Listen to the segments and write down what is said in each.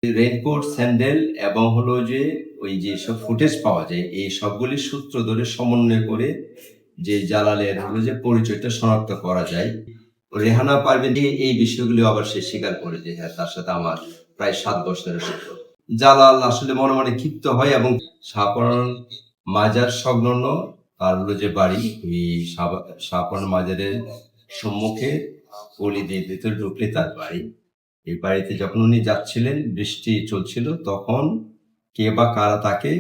Raincoat, sandal এবং হলো যে ওই যেসব ফুটেজ পাওয়া যায় এই সবগুলির সূত্র ধরে সমন্বয় করে যে জালালের হলো যে পরিচয়টা শনাক্ত করা যায়। রেহানা পারভীন এই বিষয়গুলো আবার সে স্বীকার করে যে হ্যাঁ তার সাথে আমার প্রায় 7 বছরের সম্পর্ক। জালাল আসলে মনে মনে ক্ষিপ্ত হয় এবং শাহপরান মাজার সংলগ্ন তার হলো যে বাড়ি এই শাহপরান মাজারের সম্মুখে গলি দিয়ে ভিতরে ঢুকলে তার বাড়ি। এই বাড়িতে যখন উনি যাচ্ছিলেন বৃষ্টি চলছিল তখন কে বা কারা তাকে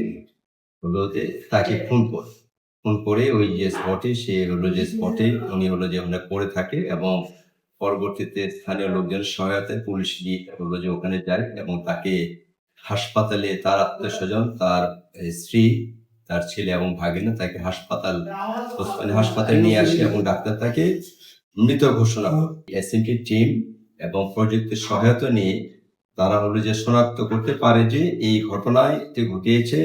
হলো যে তাকে খুন করে ওই যে স্পটে সে হলো যে স্পটে উনি হলো যে ওখানে পড়ে থাকে এবং পরবর্তীতে স্থানীয় লোকজনের সহায়তায় পুলিশ গিয়ে হলো যে ওখানে যায় এবং তাকে হাসপাতালে তার আত্মীয়-স্বজন তার স্ত্রী তার ছেলে এবং ভাগিনা তাকে হাসপাতালে নিয়ে আসে এবং ডাক্তার তাকে মৃত ঘোষণা করে। এসএনটি টিম এবং প্রযুক্তির সহায়তা নিয়ে তারা হলো যে শনাক্ত করতে পারে যে এই ঘটনাটি ঘটিয়েছে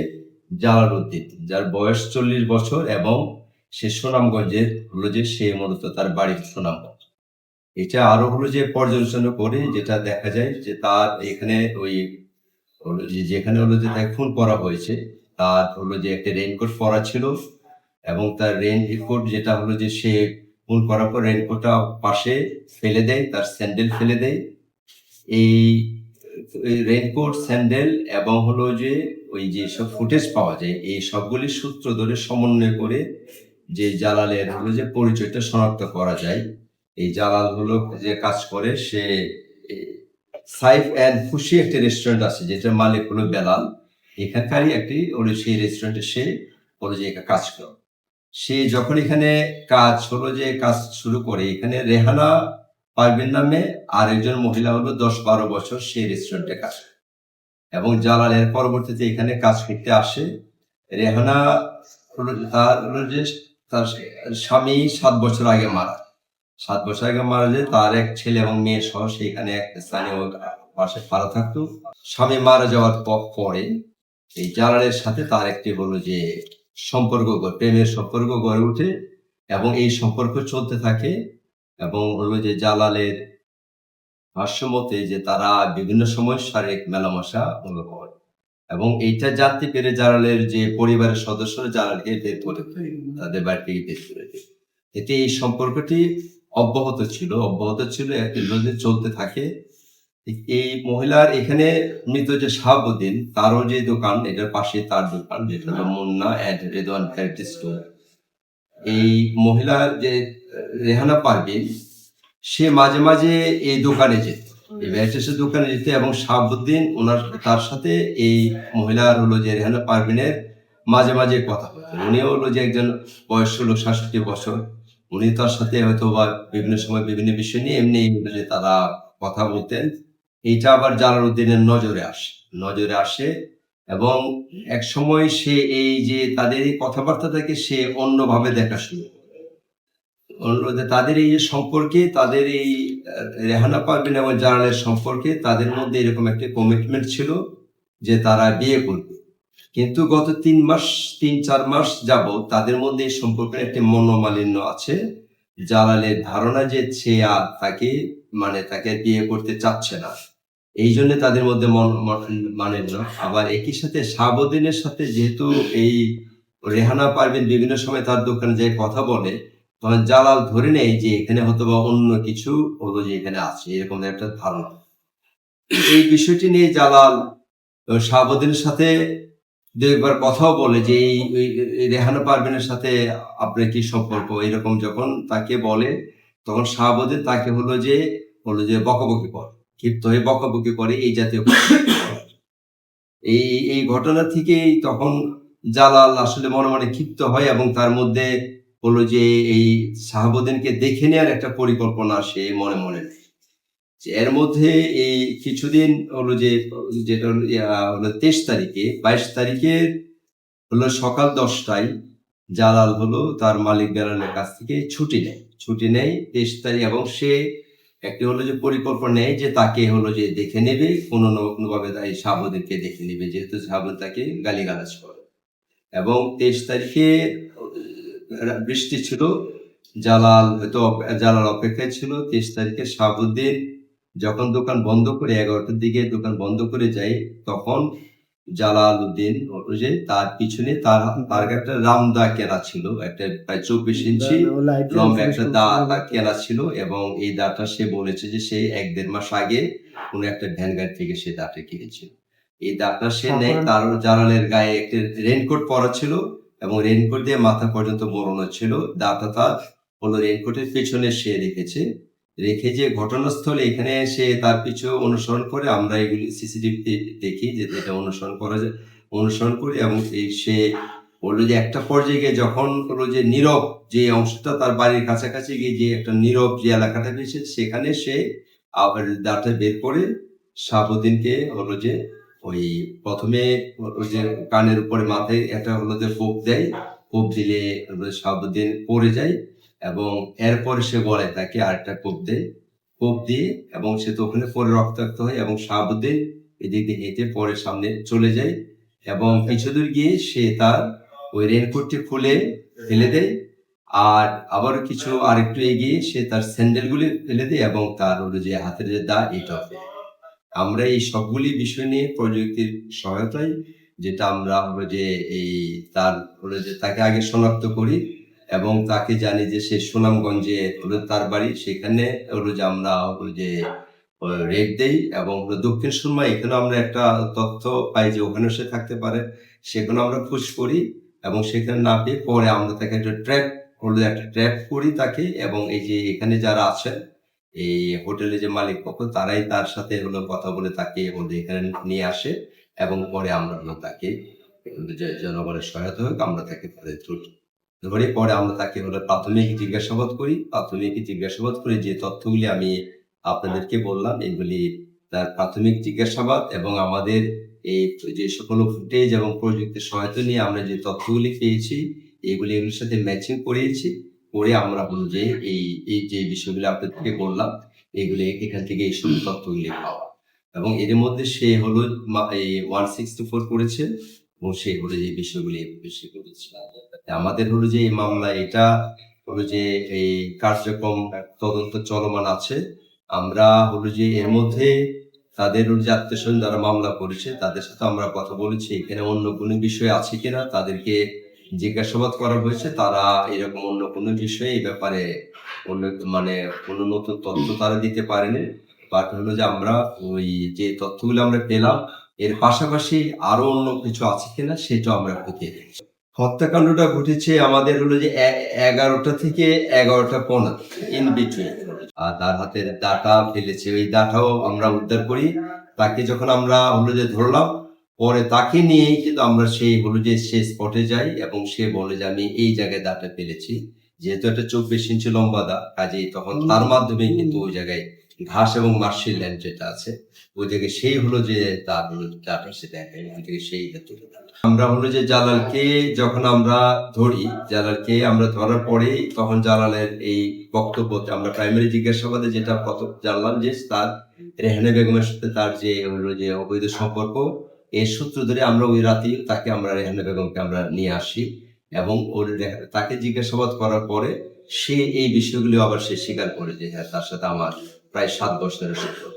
জালাল উদ্দিন, যার বয়স 40 বছর এবং সে সুনামগঞ্জের হলো যে সে মূলত তার বাড়ি সুনামগঞ্জ। এটা আরো হলো যে পর্যালোচনা করে যেটা দেখা যায় যে তার এখানে ওই হলো যে যেখানে হলো যে তাকে খুন করা হয়েছে তার হলো যে একটা রেইনকোট পরা ছিল এবং তার রেইনকোট যেটা হলো যে সে খুন করার পর রেইনকোটটা পাশে ফেলে দেয়, তার স্যান্ডেল ফেলে দেয়। এই রেইনকোট, স্যান্ডেল এবং হলো যে ওই যেসব ফুটেজ পাওয়া যায় এই সবগুলির সূত্র ধরে সমন্বয় করে যে জালালের হলো যে পরিচয়টা শনাক্ত করা যায়। এই জালাল হলো যে কাজ করে সে সাইফ অ্যান্ড খুশি একটা রেস্টুরেন্ট আছে যেটার মালিক হলো বেলাল। এখানকারই একটি হলো সেই রেস্টুরেন্টে সে হলো যে কাজ করে। সে যখন এখানে কাজ শুরু করে এখানে রেহানা পারভীন নামে আরেকজন মহিলা হলো 10-12 বছর সেই রেস্টুরেন্টে কাজ করে এবং জালালের পরবর্তীতে এখানে কাজ করতে আসে। রেহানা হলো যে তার স্বামী 7 বছর আগে মারা যায়। তার এক ছেলে এবং মেয়ে সহ সেখানে এক স্থানীয় বাসায় ভাড়া থাকতো। স্বামী মারা যাওয়ার পরে এই জালালের সাথে তার একটি হলো যে প্রেমের সম্পর্ক গড়ে ওঠে এবং এই সম্পর্ক চলতে থাকে এবং হলো যে জালালের ভাষ্যমতে যে তারা বিভিন্ন সময় শারীরিক মেলামেশা করে এবং এইটা জানতে পেরে জালালের যে পরিবারের সদস্যরা জালালকে বের করে তাদের বাড়ি থেকে বের করে দেয়। এতে এই সম্পর্কটি অব্যাহত ছিল চলতে থাকে। এই মহিলার এখানে মৃত যে শাহাবুদ্দিন তারও যে দোকান এটার পাশে তার দোকান যেটা হলো Munna and Redwan variety store. এই মহিলার যে রেহানা পারভীন সে মাঝে মাঝে এই দোকানে যেত, এই ভ্যারাইটিসের দোকানে যেত এবং শাহাবুদ্দিন তার সাথে এই মহিলার হলো যে রেহানা পারভীনের মাঝে মাঝে কথা বলতেন। উনিও হলো যে একজন বয়স হলো 67 বছর, উনি তার সাথে হয়তো বা বিভিন্ন সময় বিভিন্ন বিষয় নিয়ে এমনি যে তারা কথা বলতেন। এইটা আবার জালালউদ্দিনের নজরে আসে এবং এক সময় সে এই যে তাদের এই কথাবার্তাটাকে সে অন্যভাবে দেখা শুরু করে। তাদের এই যে সম্পর্কে তাদের এই রেহানা পারভীন এবং জালালের সম্পর্কে তাদের মধ্যে এরকম একটা কমিটমেন্ট ছিল যে তারা বিয়ে করবে, কিন্তু গত 3-4 মাস যাবত তাদের মধ্যে এই সম্পর্কের একটি মনোমালিন্য আছে। জালালের ধারণা যে সে আর তাকে বিয়ে করতে চাচ্ছে না, এই জন্য তাদের মধ্যে মানে না। আবার একই সাথে শাহাবুদ্দিনের সাথে যেহেতু এই রেহানা পারভীন বিভিন্ন সময় তার দোকানে যে কথা বলে তখন জালাল ধরে নেয় যে এখানে হয়তো বা অন্য কিছু হলো যে এখানে আছে, এরকম একটা ধারণা। এই বিষয়টি নিয়ে জালাল শাহাবুদ্দিনের সাথে দু একবার কথাও বলে যে এই রেহানা পারভীনের সাথে আপনার কি সম্পর্ক, এরকম যখন তাকে বলে তখন শাহাবুদ্দিন তাকে হলো যে বকাবকি করে, ক্ষিপ্ত হয়ে বকাবকি করে এই জাতীয় এই ঘটনা থেকেই তখন জালাল আসলে মনে মনে ক্ষিপ্ত হয় এবং তার মধ্যে হলো যে এই শাহাবুদ্দিনকে দেখে নেওয়ার একটা পরিকল্পনা সে মনে মনে নেয়। এর মধ্যে এই কিছুদিন হলো যে যেটা হলো 22 তারিখের হলো সকাল 10টায় জালাল হলো তার মালিক বেলালের কাছ থেকে ছুটি নেয় 23 তারিখ এবং সে একটি হলো যে পরিকল্পনা নেয় যে তাকে হলো যে দেখে নেবে কোনো না কোনোভাবে তাই শাহাবুদ্দিনকে দেখে নেবে, যেহেতু শাহাবুদ্দিন তাকে গালিগালাজ করে। এবং 23 তারিখে বৃষ্টি ছিল, জালাল অপেক্ষায় ছিল। 23 তারিখে শাহাবুদ্দিন যখন দোকান বন্ধ করে 11টার দিকে দোকান বন্ধ করে যাই, তখন জালাল উদ্দিন ওই যে তার পিছনে তার একটা রামদা কেনা ছিল, একটা প্রায় 24 ইঞ্চি লম্বা একটা দা কেনা ছিল, এবং এই দাটা সে বলেছে যে সে 1-1.5 মাস আগে কোনো একটা ভ্যান গাড়ি থেকে সে দাটা কিনেছিল। এই দাটা সে নেয়, তার জালালের গায়ে একটা রেইনকোট পরা ছিল এবং রেইনকোট দিয়ে মাথা পর্যন্ত মোড়ানো ছিল। দাটা তার হলো রেইনকোটের পেছনে সে রেখেছে। রেখে যে ঘটনাস্থলে এখানে সে তার পিছু অনুসরণ করে, আমরা এগুলি সিসিটিভিতে দেখি যে এটা অনুসরণ করি, এবং সে বললো যে একটা পর্যায়ে গিয়ে যখন হলো যে নীরব যে অংশটা তার বাড়ির কাছাকাছি গিয়ে যে একটা নীরব যে এলাকাটা পেয়েছে, সেখানে সে আবার দাঁড়টা বের করে শাহাবুদ্দিনকে হলো যে ওই প্রথমে ওই যে কানের উপরে মাথায় একটা হলো যে কোপ দেয়, কোপ দিলে শাহাবুদ্দিন পড়ে যায়, এবং এরপরে সে গলায় তাকে আরেকটা কোপ দেয়, কোপ দিয়ে এবং সে তো ওখানে পরে রক্তাক্ত হয়, এবং শাহাবুদ্দিন এদিক দিয়ে হেঁটে পরে সামনে চলে যায়, এবং কিছু দূর গিয়ে সে তার ওই রেনকোটটি খুলে ফেলে দেয়, আর আবার কিছু আরেকটু এগিয়ে সে তার স্যান্ডেলগুলি ফেলে দেয়, এবং তার হলো যে হাতের যে দা এটা ফেলে। আমরা এই সবগুলি বিষয় নিয়ে প্রযুক্তির সহায়তায়, যেটা আমরা হলো যে এই তার হলো যে তাকে আগে শনাক্ত করি, এবং তাকে জানি যে সে সুনামগঞ্জে হলো তার বাড়ি, সেখানে হলো যে আমরা হলো যে রেড দেই, এবং হলো দক্ষিণ সুরমা এখানে আমরা একটা তথ্য পাই যে ওখানে সে থাকতে পারে, সেখানে আমরা খোঁজ করি, এবং সেখানে না পেয়ে পরে আমরা তাকে একটা ট্র্যাপ করি তাকে, এবং এই যে এখানে যারা আছেন এই হোটেলে যে মালিক পক্ষ, তারাই তার সাথে হলো কথা বলে তাকে ওদের এখানে নিয়ে আসে, এবং পরে আমরা হলো তাকে জনগণের সহায়তা হোক আমরা তাকে ধরে পরে আমরা তাকে হলো প্রাথমিক জিজ্ঞাসাবাদ করি। প্রাথমিক জিজ্ঞাসাবাদ করে যে তথ্যগুলি আমি আপনাদেরকে বললাম, এগুলি তার প্রাথমিক জিজ্ঞাসাবাদ, এবং আমাদের এই যে সকল ফুটেজ এবং প্রযুক্তির সহায়তা নিয়ে আমরা যে তথ্যগুলি পেয়েছি, এগুলির সাথে ম্যাচিং করিয়েছি, করে আমরা হলো যে এই যে বিষয়গুলি আপনাদেরকে বললাম, এগুলি এখান থেকে এই সব তথ্যগুলি পাওয়া, এবং এর মধ্যে সে হলো এই 164 করেছে, এবং সে হলো যে বিষয়গুলি বেশি করেছে। আমাদের হলো যে এই মামলা এটা হলো যে এই কার্যক্রম তদন্ত চলমান আছে। আমরা হলো যে এর মধ্যে তাদের যে আত্মীয়স্বজন যারা মামলা করেছে তাদের সাথে আমরা কথা বলেছি, এখানে অন্য কোনো বিষয় আছে কিনা তাদেরকে জিজ্ঞাসাবাদ করা হয়েছে। তারা এরকম অন্য কোনো বিষয়ে এই ব্যাপারে অন্য মানে কোনো নতুন তথ্য তারা দিতে পারেনি, বাট হলো যে আমরা ওই যে তথ্যগুলো আমরা পেলাম এর পাশাপাশি আরো অন্য কিছু আছে কিনা সেটাও আমরা খতিয়ে দেখছি। হত্যাকাণ্ডটা ঘটেছে আমাদের হলো যে 11টা থেকে 11টা 15 ইন বিটুইন। আর তার হাতের দাটা ফেলেছে, ওই দাটাও আমরা উদ্ধার করি। তাকে যখন আমরা হলো যে ধরলাম, পরে তাকে নিয়েই কিন্তু আমরা সেই হলো যে সে স্পটে যাই, এবং সে বলে যে আমি এই জায়গায় দাটা ফেলেছি, যেহেতু একটা 24 ইঞ্চি লম্বা দা, কাজেই তখন তার মাধ্যমে কিন্তু ওই জায়গায় ঘাস এবং মার্শাল ল্যান্ড যেটা আছে ওই জায়গায় সেই হলো যে তার হলো দাটা সে দেখায়, ওই জায়গায় সেই তুলে দেয়। আমরা হলো যে জালালকে যখন আমরা ধরি, জালালকে আমরা ধরার পরে তখন জালালের এই বক্তব্য আমরা প্রাইমারি জিজ্ঞাসাবাদে যেটা কত জানলাম যে তার রেহানা বেগমের সাথে তার যে হলো যে অবৈধ সম্পর্ক, এর সূত্র ধরে আমরা ওই রাতেই তাকে আমরা রেহানা বেগমকে আমরা নিয়ে আসি, এবং ওর তাকে জিজ্ঞাসাবাদ করার পরে সে এই বিষয়গুলো আবার সে স্বীকার করে যে হ্যাঁ তার সাথে আমার প্রায় 7 বছরের সম্পর্ক।